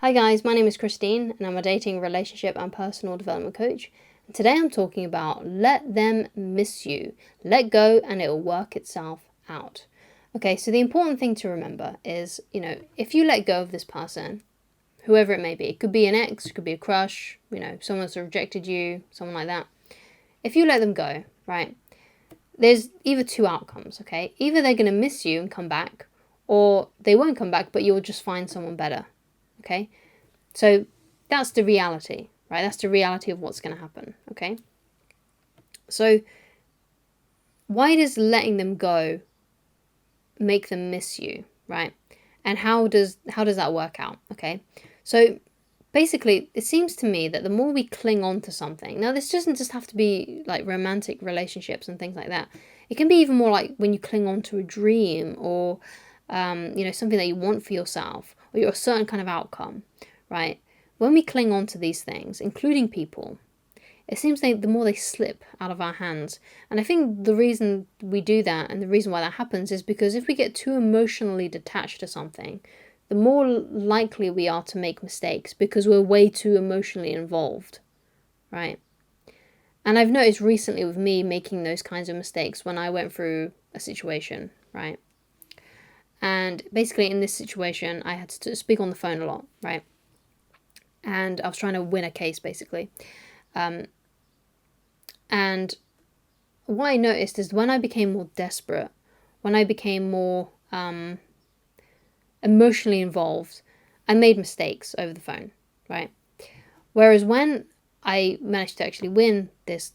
Hi guys, my name is Christine and I'm a dating, relationship and personal development coach. And today I'm talking about let them miss you. Let go and it will work itself out. Okay, so the important thing to remember is, if you let go of this person, whoever it may be, it could be an ex, it could be a crush, someone that's rejected you, someone like that. If you let them go, right, there's either two outcomes, okay? Either they're going to miss you and come back, or they won't come back, but you'll just find someone better. Okay, so that's the reality, right? That's the reality of what's going to happen, okay? So why does letting them go make them miss you, right? And how does that work out, okay? So basically, it seems to me that the more we cling on to something, now this doesn't just have to be like romantic relationships and things like that. It can be even more like when you cling on to a dream or, something that you want for yourself or a certain kind of outcome, right? When we cling on to these things, including people, it seems like the more they slip out of our hands. And I think the reason we do that and the reason why that happens is because if we get too emotionally detached to something, the more likely we are to make mistakes because we're way too emotionally involved, right? And I've noticed recently with me making those kinds of mistakes when I went through a situation, right? And basically in this situation, I had to speak on the phone a lot, right? And I was trying to win a case, basically. And what I noticed is when I became more desperate, when I became more emotionally involved, I made mistakes over the phone, right? Whereas when I managed to actually win this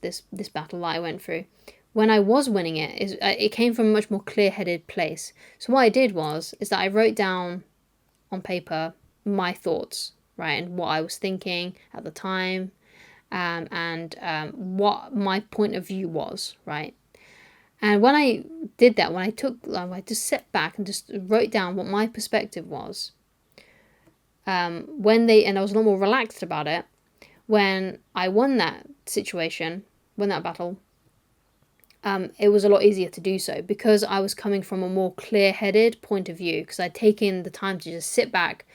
battle that I went through, when I was winning it, it came from a much more clear-headed place. So what I did is that I wrote down on paper my thoughts, right, and what I was thinking at the time, and what my point of view was, right. And when I did that, when I just sat back and just wrote down what my perspective was, and I was a lot more relaxed about it. When I won that situation, won that battle, it was a lot easier to do so because I was coming from a more clear-headed point of view because I'd taken the time to just sit back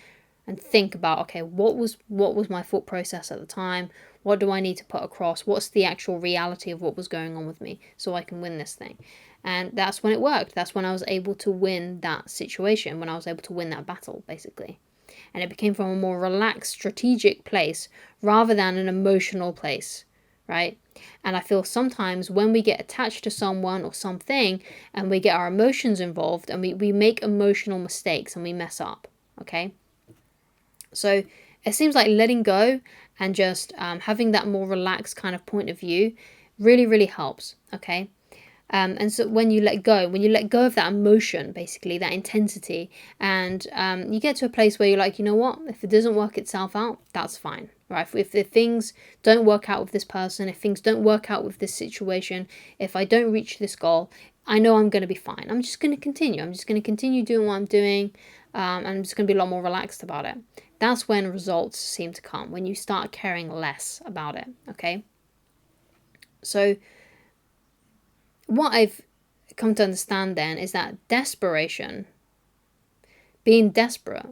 and think about, okay, what was my thought process at the time? What do I need to put across? What's the actual reality of what was going on with me so I can win this thing? And that's when it worked. That's when I was able to win that situation, when I was able to win that battle, basically. And it became from a more relaxed, strategic place rather than an emotional place, right? And I feel sometimes when we get attached to someone or something and we get our emotions involved and we make emotional mistakes and we mess up, okay? So it seems like letting go and just having that more relaxed kind of point of view really, really helps, okay? And so when you let go of that emotion, basically, that intensity, and you get to a place where you're like, you know what, if it doesn't work itself out, that's fine, right? If things don't work out with this person, if things don't work out with this situation, if I don't reach this goal, I know I'm going to be fine. I'm just going to continue. I'm just going to continue doing what I'm doing. And I'm just going to be a lot more relaxed about it. That's when results seem to come, when you start caring less about it, okay? So what I've come to understand then is that desperation, being desperate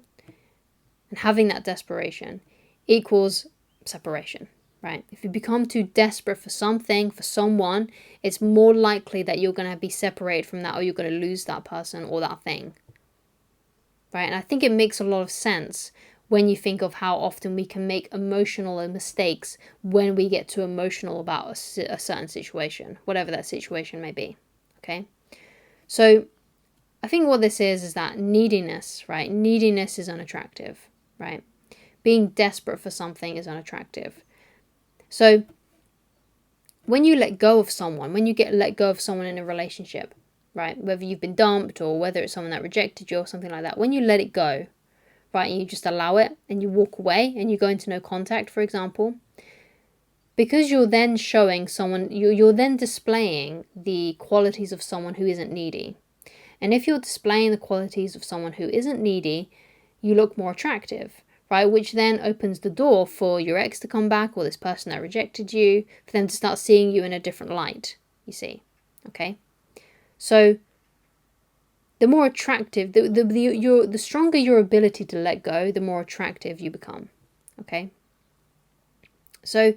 and having that desperation equals separation, right? If you become too desperate for something, for someone, it's more likely that you're going to be separated from that or you're going to lose that person or that thing, right? And I think it makes a lot of sense when you think of how often we can make emotional mistakes when we get too emotional about a certain situation, whatever that situation may be, okay? So I think what this is that neediness, right? Neediness is unattractive, right? Being desperate for something is unattractive. So when you let go of someone, when you let go of someone in a relationship, right? Whether you've been dumped or whether it's someone that rejected you or something like that, when you let it go, right, and you just allow it and you walk away and you go into no contact, for example, because you're then showing someone, you're then displaying the qualities of someone who isn't needy. And if you're displaying the qualities of someone who isn't needy, you look more attractive, right? Which then opens the door for your ex to come back or this person that rejected you, for them to start seeing you in a different light, you see, okay? So the more attractive, the stronger your ability to let go, the more attractive you become. Okay. So,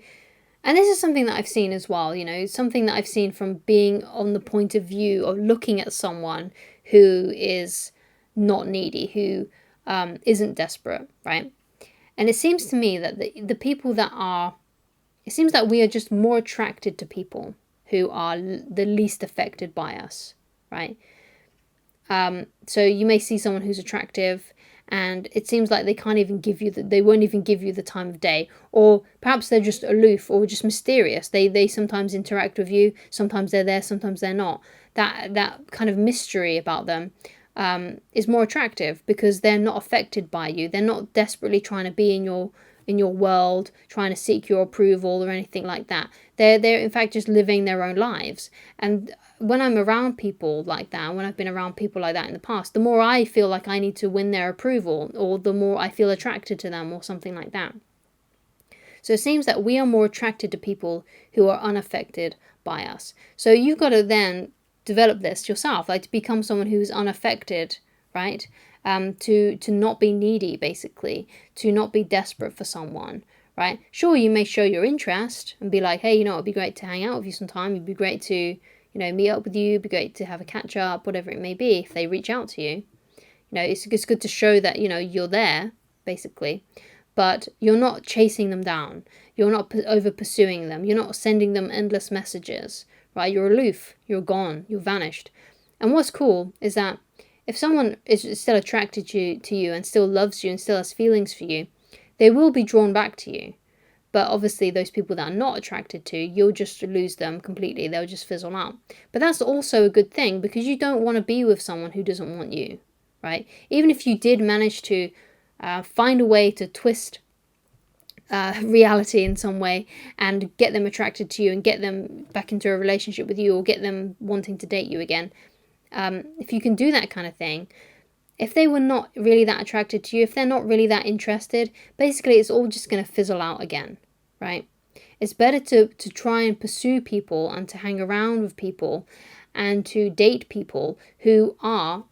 and this is something that I've seen as well, something that I've seen from being on the point of view of looking at someone who is not needy, who isn't desperate, right? And it seems to me that the people that are, it seems that we are just more attracted to people who are the least affected by us, right? So you may see someone who's attractive and it seems like they can't even give you they won't even give you the time of day, or perhaps they're just aloof or just mysterious. They sometimes interact with you, sometimes they're there, sometimes they're not. That kind of mystery about them is more attractive because they're not affected by you. They're not desperately trying to be in your world, trying to seek your approval or anything like that. They're in fact just living their own lives. And when I'm around people like that, when I've been around people like that in the past, the more I feel like I need to win their approval, or the more I feel attracted to them, or something like that. So it seems that we are more attracted to people who are unaffected by us. So you've got to then develop this yourself, like to become someone who's unaffected, right? To not be needy, basically, to not be desperate for someone, right? Sure, you may show your interest and be like, hey, it'd be great to hang out with you sometime. It'd be great to, meet up with you. It'd be great to have a catch up, whatever it may be, if they reach out to you. It's good to show that, you're there, basically. But you're not chasing them down. You're not over pursuing them. You're not sending them endless messages, right? You're aloof. You're gone. You're vanished. And what's cool is that if someone is still attracted to you and still loves you and still has feelings for you, they will be drawn back to you. But obviously those people that are not attracted to, you'll just lose them completely. They'll just fizzle out. But that's also a good thing, because you don't want to be with someone who doesn't want you, right? Even if you did manage to find a way to twist reality in some way and get them attracted to you and get them back into a relationship with you, or get them wanting to date you again, if you can do that kind of thing, if they were not really that attracted to you, if they're not really that interested, basically it's all just going to fizzle out again, right? It's better to try and pursue people and to hang around with people and to date people who are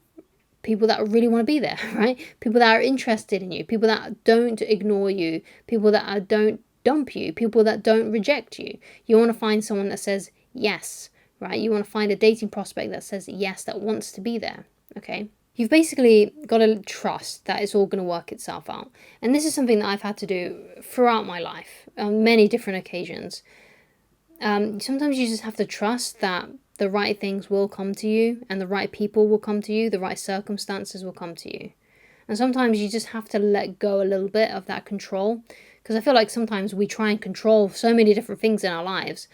people that really want to be there, right? People that are interested in you, people that don't ignore you, people that don't dump you, people that don't reject you. You want to find someone that says yes, right? You want to find a dating prospect that says yes, that wants to be there, okay? You've basically got to trust that it's all going to work itself out. And this is something that I've had to do throughout my life on many different occasions. Sometimes you just have to trust that the right things will come to you, and the right people will come to you, the right circumstances will come to you. And sometimes you just have to let go a little bit of that control, because I feel like sometimes we try and control so many different things in our lives.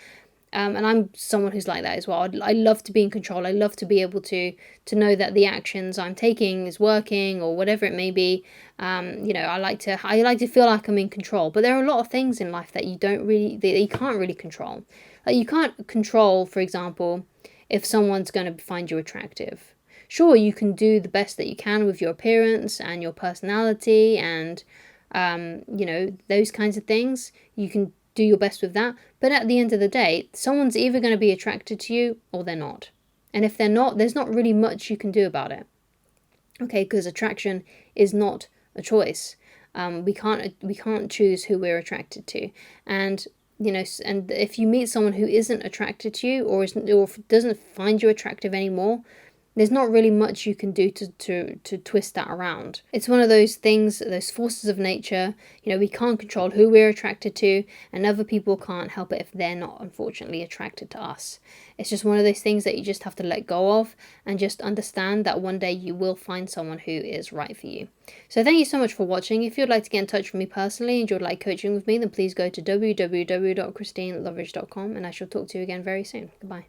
And I'm someone who's like that as well. I love to be in control. I love to be able to know that the actions I'm taking is working, or whatever it may be. I like to feel like I'm in control. But there are a lot of things in life that you can't really control. Like, you can't control, for example, if someone's going to find you attractive. Sure, you can do the best that you can with your appearance and your personality and those kinds of things. You can do your best with that, but at the end of the day, someone's either going to be attracted to you or they're not. And if they're not, there's not really much you can do about it. Okay, because attraction is not a choice. We can't choose who we're attracted to. And and if you meet someone who isn't attracted to you, or doesn't find you attractive anymore, there's not really much you can do to twist that around. It's one of those things, those forces of nature. We can't control who we're attracted to, and other people can't help it if they're not, unfortunately, attracted to us. It's just one of those things that you just have to let go of, and just understand that one day you will find someone who is right for you. So thank you so much for watching. If you'd like to get in touch with me personally and you'd like coaching with me, then please go to www.christineloveridge.com, and I shall talk to you again very soon. Goodbye.